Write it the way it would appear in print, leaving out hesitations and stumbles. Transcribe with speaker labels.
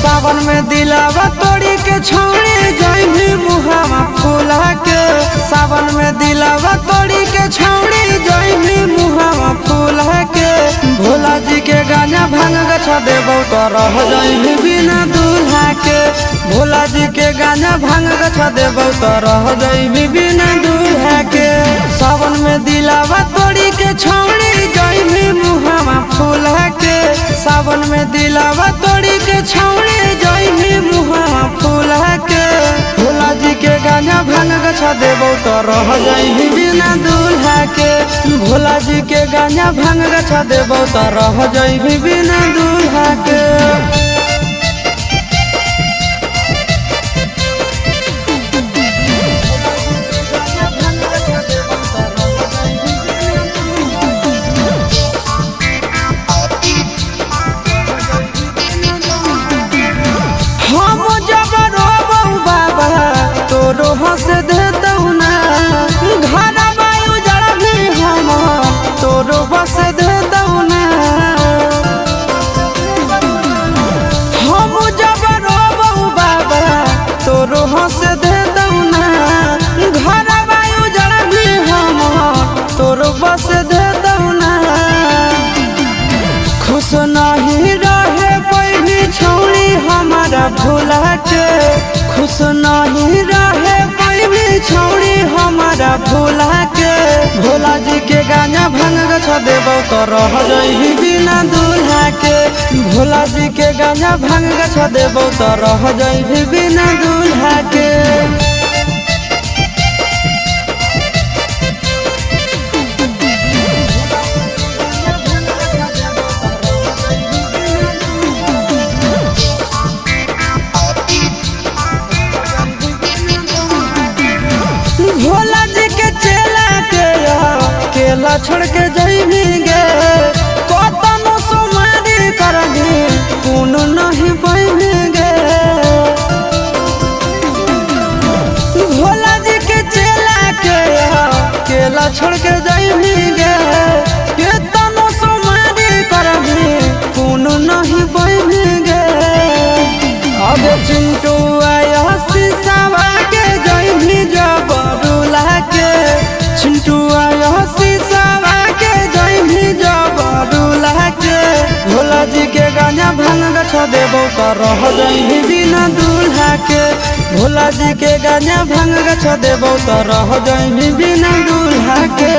Speaker 1: सावन में दिलावा तोड़ी के छौड़ी जइनी मुहावा फूला के। सावन में दिलावा तोड़ी के छौड़ी जइनी मुहावा फूला के। भोला जी के गाना भांग गछा देबौ तो रह जइनी बिना दूल्हा के। भोला जी के गाना भांग गछा देबौ तो रह जइनी बिना दूल्हा के। सावन में दिलावा तोड़ी के छौड़ी जइनी मुहावा फूला के। सावन में दिलावा तोड़ी के छौड़ी जइनी मुहावा फूला के। भोला जी के गाना भांग गछा देबौ तो रह जइनी बिना दूल्हा के। भोला जी के गाना भांग गछा देबौ तो रह जइनी बिना दूल्हा के। हंस देतौ ना घर वायु जड़ भी हम तोरो बस देतौ ना। हम जब रोबौ बाबा तोरो हंस देतौ ना। घर वायु जड़ भी हम तोरो बस देतौ ना। खुश नहीं रहे कोई भी छौड़ी हमारा भोला के। खुश नहीं रहे कोई भी छौड़ी हमारा भोला के। भोला जी के गाना भांग गछा देबौ तो रह जइनी बिना दूल्हा के। भोला जी के गाना भांग गछा देबौ तो रह जइनी बिना दूल्हा के। भोला जी के चेला के केला छोड़ के जइनी गे। कतनो सोमारी करनी कोनो नहीं बइनी गे। भोला जी के चेला के केला छोड़ के जइनी गे। कतनो सोमारी करनी कोनो नहीं बइनी गे। अब चिंटू आया शीशावा के जइनी जब के। चिंटू आया शीशावा के जइनी जब दूल्हा के। भोला जी के गाना भांग गछा देबौ तो रह जइनी बिना दूल्हा के। भोला जी के गाना भांग गछा देबौ तो रह जइनी बिना दूल्हा के।